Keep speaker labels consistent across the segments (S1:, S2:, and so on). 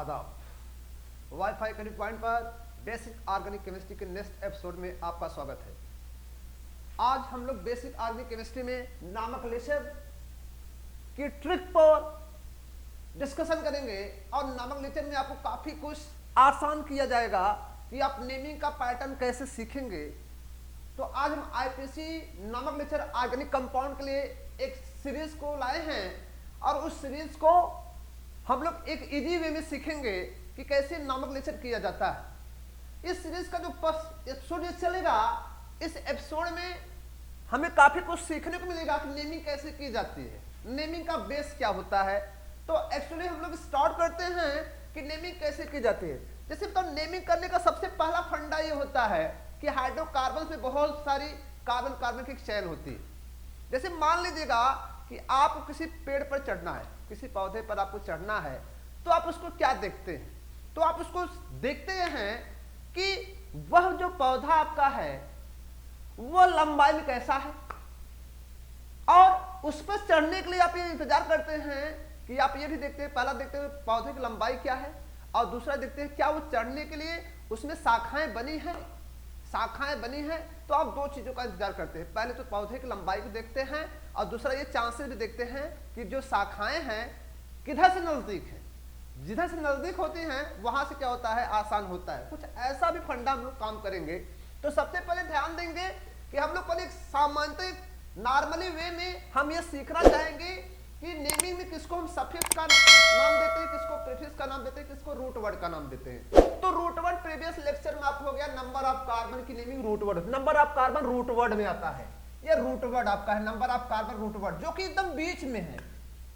S1: आदाब। Wifi connect point पर basic organic chemistry के नेक्स्ट एपिसोड में आपका स्वागत है। आज हम लोग बेसिक ऑर्गेनिक केमिस्ट्री में नामक लेक्चर की ट्रिक पर डिस्कशन करेंगे और नामक लेक्चर में आपको काफी कुछ आसान किया जाएगा कि आप नेमिंग का पैटर्न कैसे सीखेंगे। तो आज हम आईपीसी नामक लेक्चर ऑर्गेनिक कंपाउंड के लिए एक सीरीज को लाए हैं और उस सीरीज को हम लोग एक इजी वे में सीखेंगे कि कैसे नामक लेक्चर किया जाता है। इस सीरीज का जो एपिसोड चलेगा, इस एपिसोड में हमें काफी कुछ सीखने को मिलेगा कि नेमिंग कैसे की जाती है, नेमिंग का बेस क्या होता है। तो एक्चुअली हम लोग स्टार्ट करते हैं कि नेमिंग कैसे की जाती है। जैसे तो नेमिंग करने का सबसे पहला फंडा ये होता है कि हाइड्रोकार्बन में बहुत सारी कार्बन कार्बन की चैन होती है। जैसे मान लीजिएगा कि आपको किसी पेड़ पर चढ़ना है, किसी पौधे पर आपको चढ़ना है, तो आप उसको क्या देखते हैं? तो आप उसको देखते हैं कि वह जो पौधा आपका है वो लंबाई में कैसा है, और उस पर चढ़ने के लिए आप ये इंतजार करते हैं कि आप ये भी देखते हैं, पहला देखते हैं पौधे की लंबाई क्या है, और दूसरा देखते हैं क्या वो चढ़ने के लिए उसमें शाखाएं बनी है। शाखाएं बनी है तो आप दो चीजों का इंतजार करते हैं, पहले तो पौधे की लंबाई को देखते हैं और दूसरा ये चांसेस भी देखते हैं कि जो शाखाएं हैं किधर से नजदीक है। जिधर से नजदीक होती हैं वहां से क्या होता है, आसान होता है। कुछ ऐसा भी फंडा हम लोग काम करेंगे। तो सबसे पहले ध्यान देंगे कि हम लोग पहले सामान्यतः नॉर्मली वे में हम ये सीखना चाहेंगे कि नेमिंग में किसको हम सफिक्स का नाम देते हैं, किसको प्रीफिक्स का नाम देते हैं, किसको रूट वर्ड का नाम देते हैं। तो रूट वर्ड प्रीवियस लेक्चर में आपको हो गया नंबर ऑफ कार्बन की naming root word. Number of carbon root word में आता है, ये रूट वर्ड आपका है, number of carbon root word, जो कि एकदम बीच में है,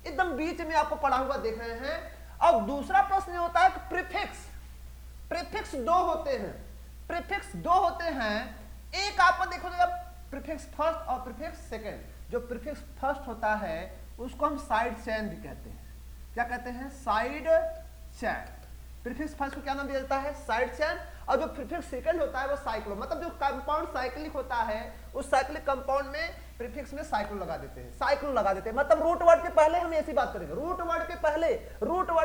S1: एकदम बीच में आपको पढ़ा हुआ देख रहे हैं। और दूसरा प्रश्न होता है कि प्रीफिक्स। प्रीफिक्स दो होते हैं, प्रीफिक्स दो होते हैं। एक आपको देखोगे प्रीफिक्स फर्स्ट और प्रीफिक्स सेकंड। जो प्रीफिक्स फर्स्ट होता है उसको हम साइड चेन भी कहते हैं। क्या कहते हैं? Side chain. प्रीफिक्स फर्स्ट को क्या नाम दिया जाता है? Side chain. और जो प्रीफिक्स सेकंड होता है वो साइक्लो, मतलब जो कंपाउंड साइक्लिक होता है उस साइक्लिक कंपाउंड में प्रीफिक्स में साइक्लो लगा देते हैं, साइक्लो लगा देते हैं। मतलब रूट वर्ड के पहले हम ऐसी बात करेंगे, रूट वर्ड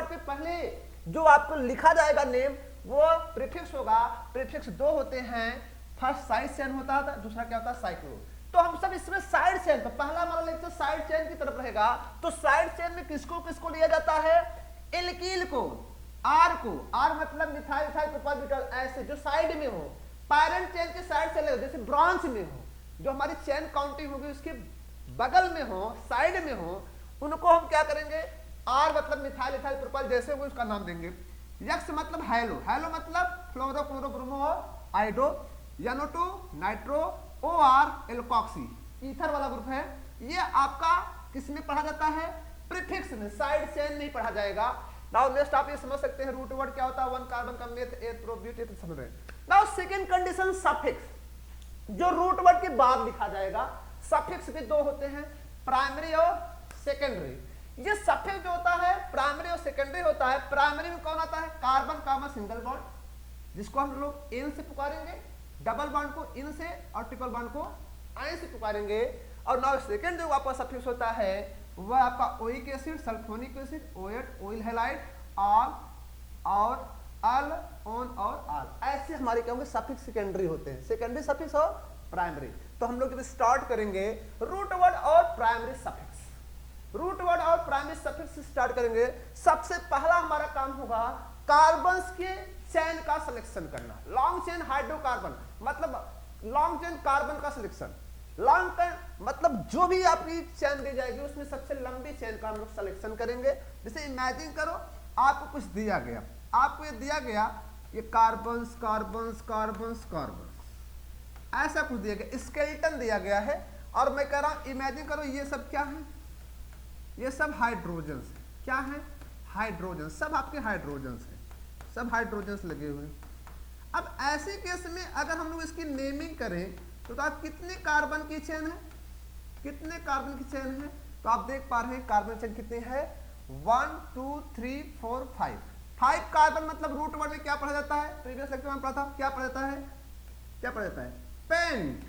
S1: के पहले जो आपको लिखा जाएगा नेम वो प्रीफिक्स होगा। प्रीफिक्स दो होते हैं, फर्स्ट साइड चेन होता है, दूसरा क्या होता है? साइक्लो। तो हम सब इसमें साइड चेन, तो पहला हमारा लेक्चर साइड चेन की तरफ रहेगा। तो साइड चेन में किसको किसको लिया जाता है? एल्कील को, आर को, आर मतलब मिथाइल इथाइल प्रोपाइल ब्यूटाइल, ऐसे जो साइड में हो। पैरेंट चेन के साइड चले, जैसे ब्रांच में हो, जो हमारी चेन काउंटिंग होगी उसके बगल में हो, साइड में हो, उनको हम क्या करेंगे? आर मतलब मिथाइल इथाइल प्रोपाइल जैसे होगी उसका नाम देंगे। यक्स मतलब हैलो, हैलो मतलब fluoro chloro bromo iodo, NO2 nitro, OR alkoxy, ether वाला ग्रुप है। ये आपका किस में पढ़ा जाता है? प्रीफिक्स में, साइड चेन नहीं पढ़ा जाएगा। नाउ नेक्स्ट आप ये समझ सकते हैं रूट वर्ड क्या होता है? वन कार्बन का मेथ एथ प्रो ब्यूट एथ समझ रहे हैं। नाउ सेकंड कंडीशन सफिक्स, जो रूट वर्ड के बाद लिखा जाएगा। सफिक्स भी दो होते हैं, प्राइमरी और सेकेंडरी। ये सफिक्स जो होता है प्राइमरी और सेकेंडरी होता है। प्राइमरी में कौन आता है? कार्बन कामा सिंगल बॉन्ड, जिसको हम लोग एन से पुकारेंगे, डबल बॉन्ड को इन से और ट्रिपल बॉन्ड को आई से पुकारेंगे। और नाउ सेकंड जो आपका सफिक्स होता है वह आपका oic acid, sulphonic acid, ओएट, oil halide, all और अल, ऑन और आल, ऐसे हमारे क्या होंगे? सफिक्स सेकेंडरी होते हैं, सेकेंडरी सफिक्स और प्राइमरी। तो हम लोग जब स्टार्ट करेंगे रूट वर्ड और प्राइमरी सफिक्स, रूट वर्ड और प्राइमरी सफिक्स से स्टार्ट करेंगे। सबसे पहला हमारा काम होगा कार्बन्स के चेन का सिलेक्शन करना। लॉन्ग चेन हाइड्रोकार्बन मतलब लॉन्ग चेन कार्बन का सिलेक्शन। लॉन्ग चेन मतलब जो भी आपकी चेन दी जाएगी उसमें सबसे लंबी चेन का हम लोग सिलेक्शन करेंगे। जैसे इमेजिन करो आपको कुछ दिया गया, आपको ये दिया गया, ये कार्बन्स कार्बन्स कार्बन्स कार्बन्स, ऐसा कुछ दिया गया, स्केलेटन दिया गया है। और मैं कह रहा हूं इमेजिन करो ये सब क्या है? ये सब हाइड्रोजन है। क्या है? हाइड्रोजन, सब आपके हाइड्रोजन है, सब हाइड्रोजन्स लगे हुए। अब ऐसे केस में अगर हम लोग इसकी नेमिंग करें तो आप कितने कार्बन की चेन है? कितने कार्बन की चेन है? तो आप देख पा रहे हैं कार्बन चेन कितनी है? 1 2 3 4 5। 5 कार्बन मतलब रूट वर्ड में क्या पढ़ा जाता है? प्रीवियस लेक्चर में पढ़ा था, क्या पढ़ा जाता है? क्या पढ़ा जाता है? पेंट,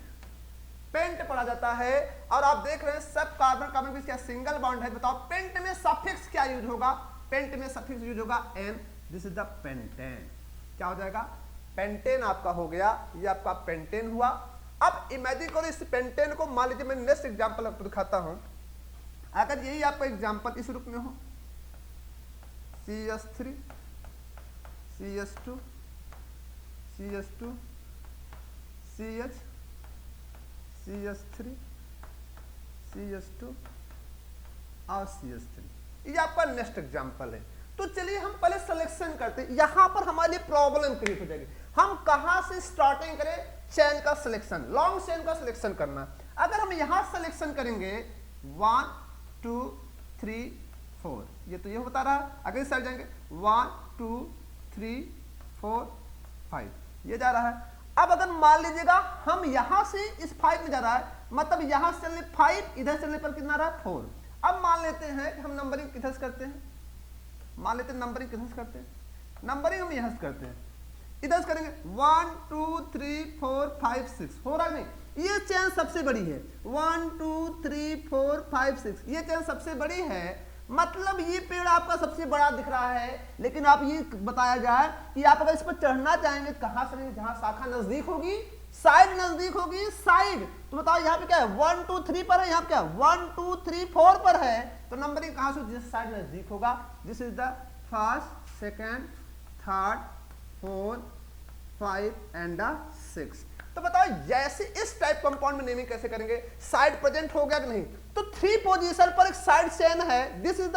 S1: पेंट पढ़ा जाता है। और आप देख रहे हैं सब कार्बन कार्बन के बीच क्या सिंगल बॉन्ड है। बताओ पेंट में सफिक्स क्या यूज होगा? पेंट में सफिक्स यूज होगा ane. This is the pentane. क्या हो जाएगा? पेंटेन आपका हो गया, ये आपका पेंटेन हुआ। अब इमेजिन करो इस पेंटेन को, मान लीजिए मैं नेक्स्ट एग्जांपल आपको दिखाता हूं। अगर यही आपका एग्जांपल इस रूप में हो, CH3 CH2 CH2 CH CH3 CH2 और CH3, ये आपका नेक्स्ट एग्जांपल है। तो चलिए हम पहले सिलेक्शन करते हैं। यहां पर हमारे लिए प्रॉब्लम क्रिएट हो जाएगी। हम कहां से स्टार्टिंग करें? चेन का सिलेक्शन, लॉन्ग चेन का सिलेक्शन करना। अगर हम यहां सिलेक्शन करेंगे 1 2 3 4, ये तो ये बता रहा है। अगले साइड जाएंगे 1 2 3 4 5, ये जा रहा है। अब अगर मान लीजिएगा हम यहां से इस 5 में जा रहा है, मतलब यहां से चलने 5, इधर चलने पर कितना रहा? 4। अब मान लेते हैं कि हम नंबरिंग किधर से करते हैं, मान लेते हैं नंबरिंग किधर से करते हैं, नंबरिंग हम यहां से करते हैं, इधर से करेंगे 1 2 3 4 5 6, हो रहा नहीं? ये चेन सबसे बड़ी है, 1 2 3 4 5 6, ये चेन सबसे बड़ी है, मतलब ये पेड़ आपका सबसे बड़ा दिख रहा है। लेकिन आप ये बताया जाए कि आप अगर इस पर चढ़ना चाहेंगे कहां से? जहां शाखा नजदीक होगी, साइड नजदीक होगी, साइड। तो बताओ यहाँ पे क्या है? 1 2 3 पर है, यहाँ पे क्या है? 1 2 3 4 पर है। तो नंबरिंग कहां से? जिस साइड नजदीक होगा। This is the first, second, third, fourth, 5 and 6। तो बताओ जैसे इस टाइप कंपाउंड में नेमिंग कैसे करेंगे? साइड प्रेजेंट हो गया कि नहीं? तो 3 पोजीशन पर एक साइड चेन है, दिस इज द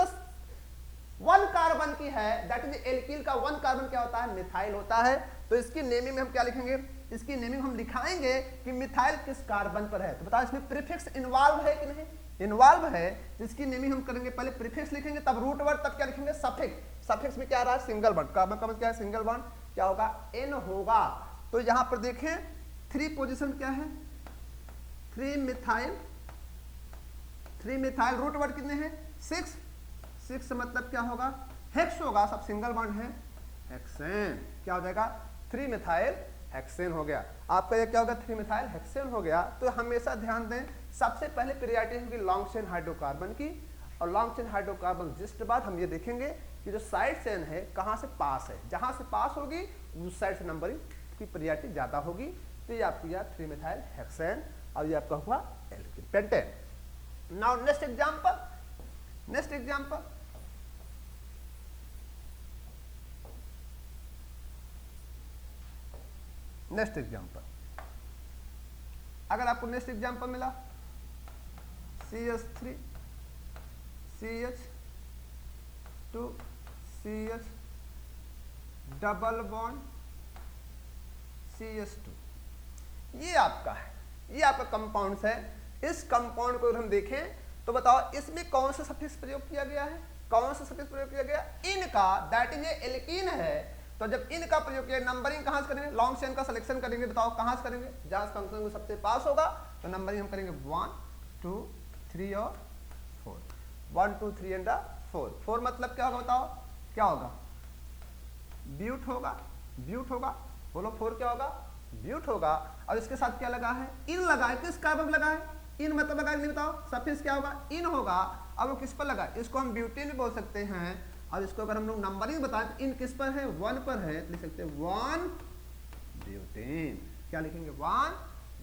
S1: 1 कार्बन की है, दैट इज एल्किल का 1 कार्बन क्या होता है? मिथाइल होता है। तो इसकी नेमिंग में हम क्या लिखेंगे? इसकी नेमिंग हम दिखाएंगे कि मिथाइल किस कार्बन पर है। तो बताओ इसमें प्रीफिक्स इन्वॉल्व है कि नहीं? इन्वॉल्व है। जिसकी नेमिंग हम करेंगे, पहले प्रीफिक्स लिखेंगे, तब रूट वर्ड, तब क्या लिखेंगे? सफिक्स। सफिक्स में क्या आ रहा है? Single bond. कार्बन का मतलब क्या है? Single bond. क्या होगा? N होगा। तो यहां पर देखें 3 पोजीशन क्या है? 3 मिथाइल, 3 मिथाइल, रूट वर्ड कितने हैं? 6। 6 मतलब क्या होगा? हेक्स होगा, सब सिंगल बॉन्ड है, हेक्सेन। क्या हो जाएगा? 3 मिथाइल हेक्सेन हो गया। आपका ये क्या होगा? 3 मिथाइल हेक्सेन हो गया। तो हमेशा ध्यान दें, सबसे पहले प्रायोरिटी होगी लॉन्ग चेन हाइड्रोकार्बन की, और लॉन्ग चेन हाइड्रोकार्बन जिसके बाद हम ये देखेंगे कि जो साइड चेन है कहां से पास है, जहां से पास होगी उस साइड से नंबरिंग की प्रायोरिटी ज्यादा होगी। तो ये आपको यह 3 मिथाइल हेक्सेन, और ये आपका हुआ alkyl, pentane. Now next example, next example, next example. अगर आपको नेक्स्ट एग्जांपल मिला CH3 CH2 CH double bond CH2, ये आपका है, ये आपका कंपाउंड्स है। इस कंपाउंड को अगर हम देखें तो बताओ इसमें कौन सा सफिक्स प्रयोग किया गया है? कौन सा सफिक्स प्रयोग किया गया? इन का, दैट इज ए एल्कीन है। तो जब इन का प्रयोग किया, नंबरिंग कहां से करेंगे? लॉन्ग चेन का सिलेक्शन करेंगे। बताओ कहां से करेंगे? जहां फंक्शन सबसे पास होगा। तो नंबरिंग हम करेंगे 1 2 3 और 4, 1 2 3 एंड 4। 4 मतलब क्या होगा? बताओ क्या होगा? ब्यूट होगा, ब्यूट होगा। बोलो 4 क्या होगा? ब्यूट होगा। और इसके साथ क्या लगा है? इन लगा है। किस कार्बन लगा है? इन मतलब लगा है, नहीं बताओ? सफिक्स क्या होगा? इन होगा। अब वो किस पर लगा? इसको हम ब्यूटेन भी बोल सकते हैं। और इसको अगर हम लोग नंबरिंग बताएं तो इन किस पर है? 1 पर है, लिख सकते हैं 1 ब्यूटेन। क्या लिखेंगे? 1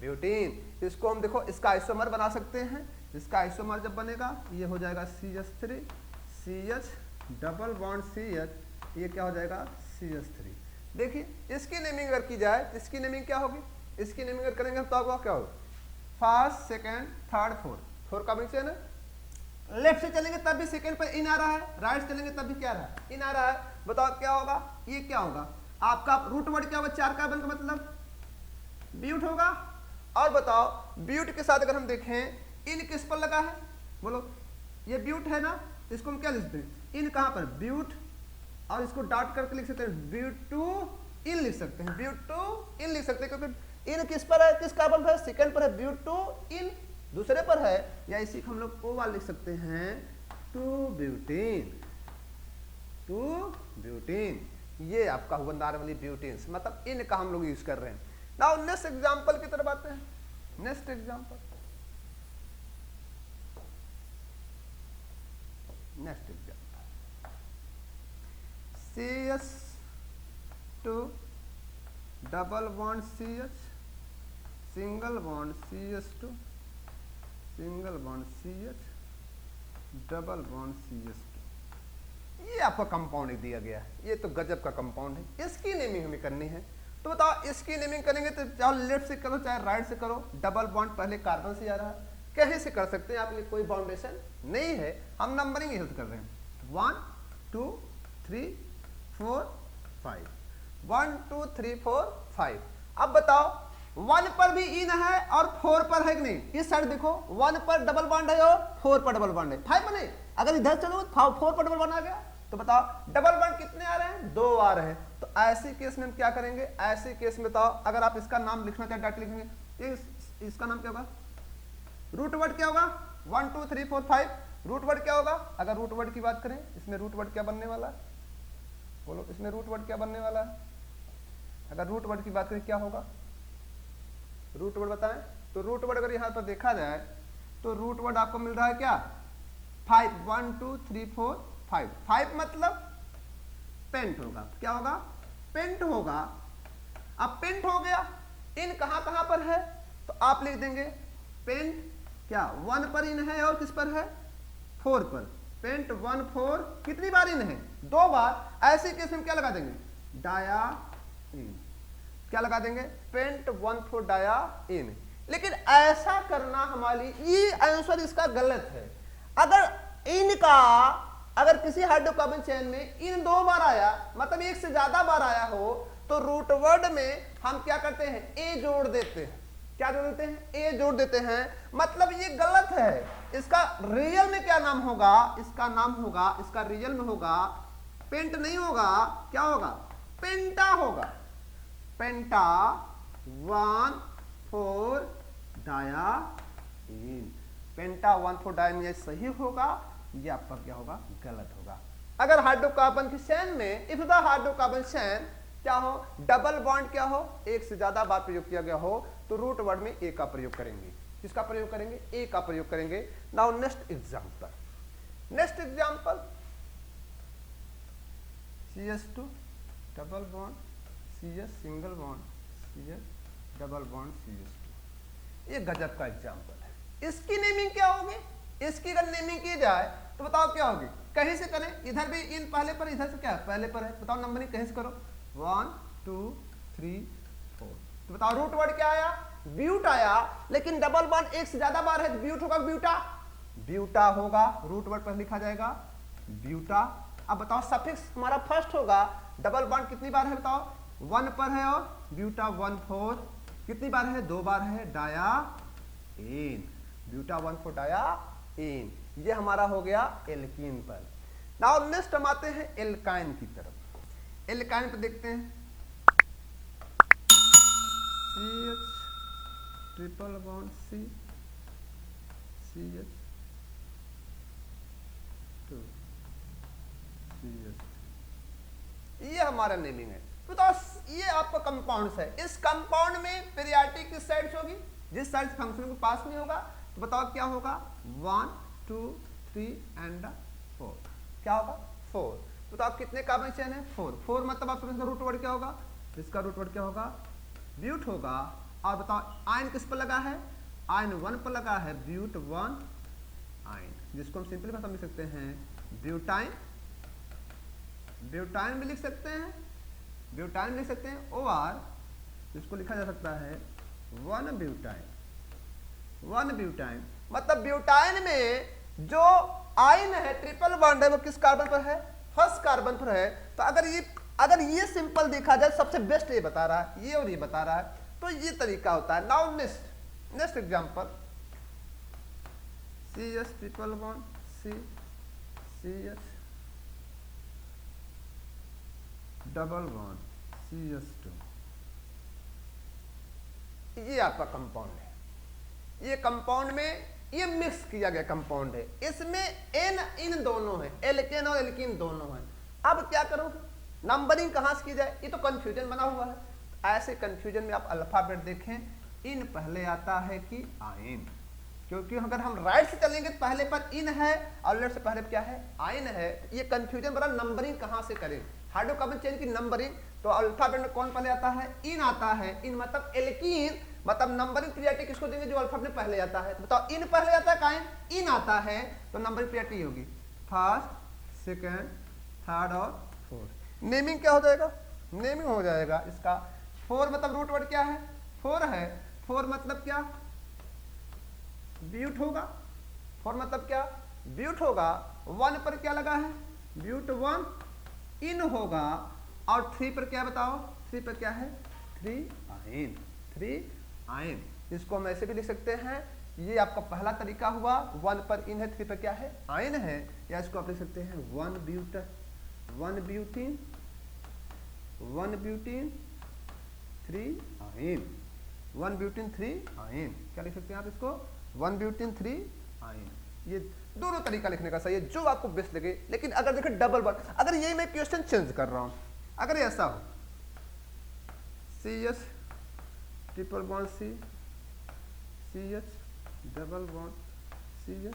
S1: ब्यूटेन। इसको हम देखो इसका आइसोमर बना सकते हैं। इसका आइसोमर जब बनेगा ये हो जाएगा CH3 CH double bond CH, ये क्या हो जाएगा? CH3। देखिए इसकी नेमिंग अगर की जाए तो इसकी नेमिंग क्या होगी? इसकी नेमिंग अगर करेंगे तो आपको क्या होगा? First, second, third, fourth. 4 का मिक्स है ना? लेफ्ट से चलेंगे तब भी सेकंड पर इन आ रहा है, राइट से चलेंगे तब भी क्या आ रहा है? इन आ रहा है। बताओ क्या होगा? ये क्या होगा? आपका रूट वर्ड क्या होगा? 4 कार्बन का मतलब ब्यूट होगा। और बताओ ब्यूट के साथ अगर हम देखें इन किस पर लगा है? बोलो ये ब्यूट है ना, इसको हम क्या लिखते हैं? इन कहां पर? ब्यूट। और इसको डॉट करके लिख सकते हैं ब्यूट टू इन लिख सकते हैं, ब्यूट टू इन लिख सकते हैं, क्योंकि इन किस पर है? किस कार्बन पर है? सेकंड पर है। ब्यूट टू इन दूसरे पर है। या इसी को हम लोग ओ वाला लिख सकते हैं 2 ब्यूटेन, 2 ब्यूटेन। ये आपका हुआ नॉर्मली ब्यूटेन्स, मतलब इन का हम लोग यूज कर रहे हैं। नाउ नेक्स्ट एग्जांपल की तरफ आते हैं। Next example, next example CH2 double bond CH, single bond CH2, single bond CH, double bond CH2। ये आपका कंपाउंड दिया गया है, ये तो गजब का कंपाउंड है। इसकी नेमिंग हमें करनी है, तो बताओ इसकी नेमिंग करेंगे तो चाहे लेफ्ट से करो चाहे राइट से करो, डबल बॉन्ड पहले कार्बन से आ रहा है, कहीं से कर सकते हैं, आपके लिए कोई बाउंडेशन नहीं है, हम नंबरिंग हेल्प कर रहे हैं। 1 2 3 4 5, 1 2 3 4 5। अब बताओ 1 पर भी इन है और 4 पर है कि नहीं, इस साइड देखो 1 पर डबल बॉन्ड है और 4 पर डबल बॉन्ड है, 5 पर नहीं, अगर इधर चलो 4 पर डबल बॉन्ड आ गया, तो बताओ डबल बॉन्ड कितने आ रहे हैं, 2 आ रहे हैं। तो ऐसे केस में हम क्या करेंगे, ऐसे केस में बताओ अगर आप इसका नाम लिखना चाहे डायरेक्ट लिखेंगे, इसका नाम क्या होगा, रूट वर्ड क्या होगा, 1 2 3 4 5, रूट वर्ड क्या होगा, अगर रूट वर्ड की बात करें इसमें रूट वर्ड क्या बनने वाला है, बोलो इसमें रूट वर्ड क्या बनने वाला है, अगर रूट वर्ड की बात करें क्या होगा, रूट वर्ड बताएं। तो रूट वर्ड अगर यहां पर देखा जाए तो रूट वर्ड आपको मिल रहा है क्या, 5, 1 2 3 4 5, 5 मतलब पेंट होगा, क्या होगा, पेंट होगा। अब पेंट हो गया, इन कहां पर है, तो आप लिख देंगे पेंट क्या 1 पर इन है और किस पर है, 4 पर, पेंट 1 4, कितनी बार इन है, 2 बार। ऐसे केस में क्या लगा देंगे, डाया इन, क्या लगा देंगे, पेंट 1 4 डाया इन। लेकिन ऐसा करना हमारी, ये आंसर इसका गलत है। अगर इनका, अगर किसी हाइड्रोकार्बन चेन में इन 2 बार आया, मतलब एक से ज्यादा बार आया हो, तो रूट वर्ड में हम क्या करते हैं, ए जोड़ देते हैं, क्या जोड़ देते हैं, ए जोड़ देते हैं, मतलब ये गलत है। इसका रियल में क्या नाम होगा, इसका नाम होगा, इसका रियल में होगा पेंट नहीं होगा, क्या होगा, पेंटा होगा, पेंटा 1 4 डाया इन, पेंटा 1 4 डाया इन, ये सही होगा, ये आपका क्या होगा, गलत होगा। अगर हाइड्रोकार्बन की चेन में, इफ द हाइड्रोकार्बन चेन क्या हो, डबल बॉन्ड क्या हो, एक से ज्यादा बार प्रयोग किया गया हो, तो रूट वर्ड में ए का प्रयोग करेंगे, किसका प्रयोग करेंगे, ए का प्रयोग करेंगे। Now next example, next example CH2 double bond CH, single bond CH, double bond CH2, ये गजब का एग्जांपल है। इसकी नेमिंग क्या होगी, इसकी अगर नेमिंग की जाए तो बताओ क्या होगी, कहीं से करें, इधर भी इन पहले पर, इधर से क्या है, पहले पर है, बताओ नंबरिंग कहीं से करो, 1 2 3 4, तो बताओ रूट वर्ड क्या आया, ब्यूट आया, लेकिन डबल बॉन्ड एक से ज्यादा बार है, तो ब्यूट होगा, ब्यूटा, ब्यूटा होगा, रूट वर्ड पर लिखा जाएगा ब्यूटा। अब बताओ सफिक्स हमारा फर्स्ट होगा, डबल बॉन्ड कितनी बार है बताओ, 1 पर है, और ब्यूटा 1 4 कितनी बार है, 2 बार है, डाया इन, ब्यूटा 1 4 डाया इन, ये हमारा हो गया एल्कीन पर। नाउ नेक्स्ट हम आते हैं एल्काइन की तरफ। एल्काइन पे देखते हैं CH triple bond C, CH 2 CH, ये हमारा नेमिंग है। तो ये आपका कंपाउंड्स है, इस कंपाउंड में पीरियडिक किस साइड से होगी, जिस साइड फंक्शन के पास में होगा, तो बताओ क्या होगा, 1 2 3 एंड 4, क्या होगा 4। तो बताओ कितने कार्बन चेन है, 4 4, मतलब आपका इसका रूट वर्ड क्या होगा, इसका रूट वर्ड क्या होगा, ब्यूट होगा। और बताओ आयन किस पर लगा है, आयन 1 पर लगा है, ब्यूट 1 आयन, जिसको हम सिंपली भाषा में लिख सकते हैं ब्यूटाइन, ब्यूटाइन भी लिख सकते हैं, ब्यूटाइन लिख सकते हैं, और इसको लिखा जा सकता है 1 ब्यूटाइन, 1 ब्यूटाइन, मतलब ब्यूटाइन में जो आयन है, ट्रिपल बॉन्ड है, वो किस कार्बन पर है, फर्स्ट कार्बन पर है। तो अगर ये सिंपल देखा जाए, सबसे बेस्ट ये बता रहा है, ये और ये बता रहा है, तो ये तरीका होता है। Now next example, CH triple bond C, CH double bond CH2, ये आपका कंपाउंड है, ये कंपाउंड में ये मिक्स किया गया कंपाउंड है, इसमें एन इन दोनों है, एल्केन और एल्कीन दोनों है। अब क्या करोगे, नंबरिंग कहां से की जाए, ये तो कंफ्यूजन बना हुआ है। ऐसे कंफ्यूजन में आप अल्फाबेट देखें, इन पहले आता है कि आयन, क्योंकि अगर हम राइट से चलेंगे तो पहले पर इन है और लेफ्ट से पहले क्या है, आयन है। ये कंफ्यूजन बना, नंबरिंग कहां से करें, हाइड्रोकार्बन चेन की नंबरिंग, तो अल्फाबेट में कौन पहले आता है? इन आता है। इन मतलब एल्कीन, मतलब नंबरिंग प्रियोरिटी किसको देंगे? जो अल्फाबेट में पहले आता है। बताओ इन पहले आता है, काइन इन आता है, तो नंबरिंग प्रियोरिटी होगी फर्स्ट, सेकंड, थर्ड और फोर्थ। नेमिंग क्या हो जाएगा? नेमिंग हो जाएगा इसका 4 मतलब रूट वर्ड क्या है? 4 है। 4 मतलब क्या? ब्यूट होगा। 4 मतलब क्या? ब्यूट होगा। 1 पर क्या लगा है? ब्यूट 1 इन होगा। और 3 पर क्या बताओ? 3 पर क्या है? 3 आयन। 3 आयन। इसको हम ऐसे भी लिख सकते हैं, ये आपका पहला तरीका हुआ। 1 पर इन है, 3 पर क्या है? आयन है। या इसको आप लिख सकते हैं 1 ब्यूटीन 3 आयन। 1 butene 3 ion. क्या लिख सकते हैं आप इसको? 1 ब्यूटीन 3 आयन। ये दोनों तरीका लिखने का सही है, जो आपको बेस्ट लगे। लेकिन अगर देखो डबल बॉन्ड, अगर यही मैं क्वेश्चन चेंज कर रहा हूं, अगर ये ऐसा हो CH triple bond CH double bond CH,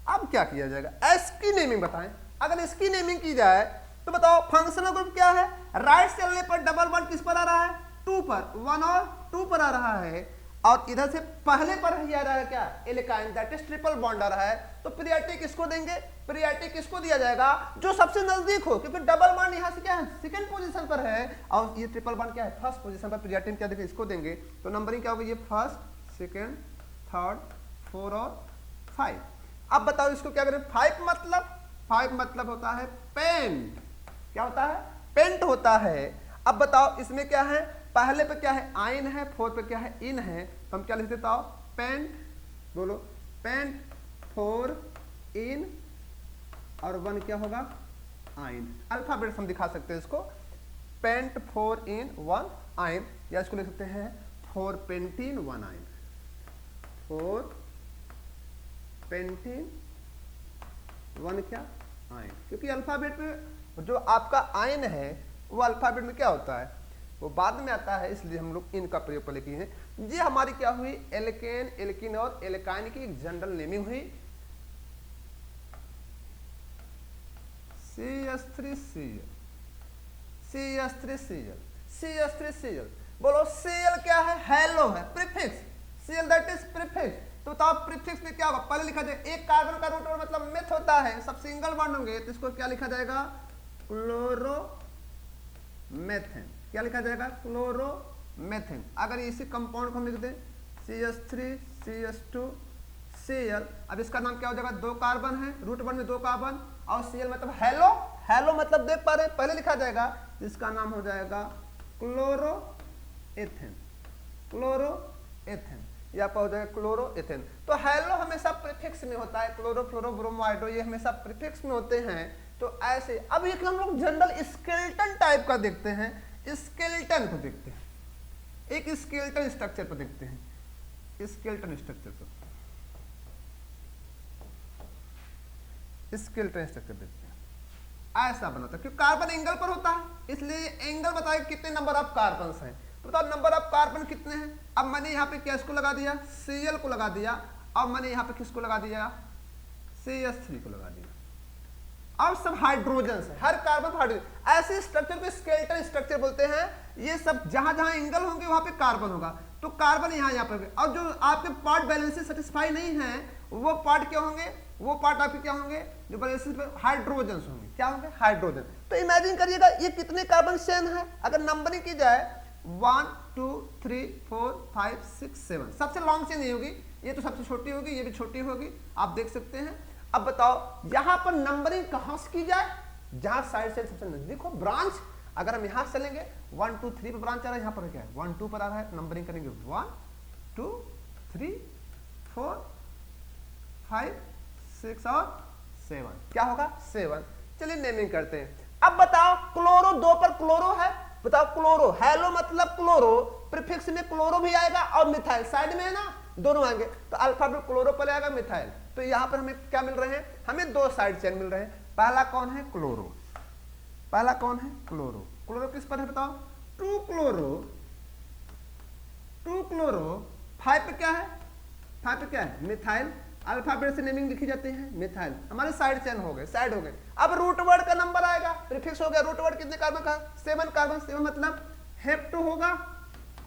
S1: अब क्या किया जाएगा? इसकी नेमिंग बताएं। अगर इसकी नेमिंग की जाए तो बताओ फंक्शनल ग्रुप क्या है? राइट चलने पर डबल बॉन्ड किस पर आ रहा है? 2 पर। 1 और 2 पर आ रहा है, और इधर से पहले पर ही आ रहा है क्या? Alkyne, that is triple bond आ रहा है। तो प्रियोरिटी किसको देंगे? प्रियोरिटी किसको दिया जाएगा? जो सबसे नजदीक हो, क्योंकि डबल बॉन्ड यहां से क्या है? सेकंड पोजीशन पर है, और ये ट्रिपल बॉन्ड क्या है? फर्स्ट पोजीशन पर। प्रियोरिटी क्या देंगे? इसको देंगे। तो नंबरिंग क्या होगी? ये फर्स्ट, सेकंड, थर्ड, 4 और 5। अब बताओ इसको क्या करें? 5 मतलब होता है पेंट। क्या होता है? पेंट होता है। अब बताओ इसमें क्या है? पहले पे क्या है? आयन है, 4 पे क्या है? इन है। तो हम क्या लिख देता हो? पेंट, बोलो पेंट 4 इन और 1 क्या होगा? आयन। अल्फाबेट हम दिखा सकते हैं इसको, पेंट 4 इन 1 आयन, या इसको लिख सकते हैं 4 पेंटीन 1 आयन। 4 पेंटीन 1 क्या? आयन। क्योंकि अल्फाबेट में जो आपका आयन है वो अल्फाबेट में क्या होता है? वो बाद में आता है, इसलिए हम लोग इनका प्रयोग पहले किए हैं। ये हमारी क्या हुई? एल्केन, एल्किन और एल्काइन की एक जनरल नेमिंग हुई। CH3Cl। बोलो Cl क्या है? हेलो है, prefix. Cl that is prefix. तो बताओ प्रीफिक्स में क्या होगा? पहले लिखा जाए, एक कार्बन का रूट मतलब मेथ होता है, सब सिंगल बॉन्ड होंगे, तो इसको क्या लिखा जाएगा? क्लोरोमेथेन। क्या लिखा जाएगा? क्लोरोमेथेन। अगर इसी कंपाउंड को हम लिख दें CH3 CH2 Cl, अब इसका नाम क्या हो जाएगा? 2 कार्बन है, रूट 1 में 2 कार्बन, और Cl मतलब हेलो। हेलो मतलब देख पा रहे हैं, पहले लिखा जाएगा, इसका नाम हो जाएगा क्लोरोएथेन। क्लोरोएथेन, ये आपका हो जाएगा क्लोरोएथेन। तो हेलो हमेशा प्रीफिक्स में होता है, क्लोरो फ्लोरो ब्रोमाइडो ये हमेशा प्रीफिक्स में होते हैं। तो ऐसे अब एक हम लोग जनरल स्केलेटन टाइप का देखते हैं। स्केलेटन को देखते हैं, एक स्केलेटन स्ट्रक्चर पर देखते हैं। स्केलेटन स्ट्रक्चर पर स्केलेटन स्ट्रक्चर देखते हैं। ऐसा बनता है क्योंकि कार्बन एंगल पर होता है, इसलिए एंगल बताए कितने नंबर ऑफ कार्बन हैं। तो बताओ नंबर ऑफ कार्बन कितने हैं? अब मैंने यहाँ पे क्या इसको लगा दिया? Cl को लगा दिया। अब मैंने यहाँ पे किसको लगा दिया? CH3 को लगा दिया। अब सब हाइड्रोजन है, हर कार्बन हाइड्रोजन। ऐसे स्ट्रक्चर को स्केलेटन स्ट्रक्चर बोलते हैं। ये सब जहां जहां एंगल होंगे वहां पे कार्बन होगा, तो कार्बन यहाँ पे। और जो आपके पार्ट बैलेंस से सेटिस्फाई नहीं है, वो पार्ट क्या होंगे? वो पार्ट आपके क्या होंगे? जो बैलेंस पे हाइड्रोजन होंगे। क्या होंगे? हाइड्रोजन। तो इमेजिन करिएगा ये कितने कार्बन चेन है? अगर नंबरिंग की जाए 1 2 3 4 5 6 7, सबसे लॉन्ग चेन नहीं होगी, ये तो सबसे छोटी होगी, ये भी छोटी होगी, आप देख सकते हैं। अब बताओ यहां पर नंबरिंग कहां से की जाए? जहां साइड से सबसे नजदीक हो ब्रांच। अगर हम यहां से चलेंगे 1 2 3 पर ब्रांच आ रहा है, यहां पर क्या है? 1 2 पर आ रहा है, नंबरिंग करेंगे 1 2 3 4 5 6 और 7। क्या होगा? 7। चलिए नेमिंग करते हैं। अब बताओ क्लोरो 2 पर क्लोरो है, बताओ क्लोरो, हेलो मतलब क्लोरो, प्रीफिक्स में क्लोरो भी आएगा और मिथाइल साइड में है ना, दोनों आएंगे। तो अल्फाबेट क्लोरो पर आएगा, मिथाइल। तो यहां पर हमें क्या मिल रहे हैं? हमें 2 साइड चेन मिल रहे हैं। पहला कौन है? क्लोरो। पहला कौन है? क्लोरो। क्लोरो किस पर है बताओ? 2 क्लोरो। 2 क्लोरो 5 पे क्या है? 5 पे क्या है? मिथाइल। अल्फाबेट से नेमिंग लिखी जाती है। मिथाइल हमारे साइड चेन हो गए, साइड हो गए। अब रूट वर्ड का नंबर आएगा, प्रीफिक्स हो गया। रूट वर्ड कितने कार्बन का? 7 कार्बन। 7 मतलब हेप्टो होगा।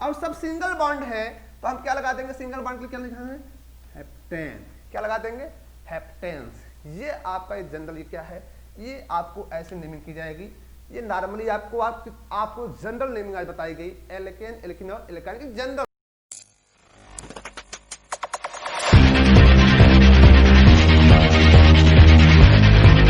S1: और सब सिंगल बॉन्ड है तो हम क्या लगा देंगे? सिंगल बॉन्ड के लिए क्या लिखा है? हेप्टेन। क्या लगा देंगे? हेप्टेन्स। ये आपका जनरल क्या है, ये आपको ऐसे नेमिंग की जाएगी। ये नॉर्मली आपको जनरल नेमिंग आज बताई गई, एल्केन, एल्किनॉल, एल्काइन की जनरल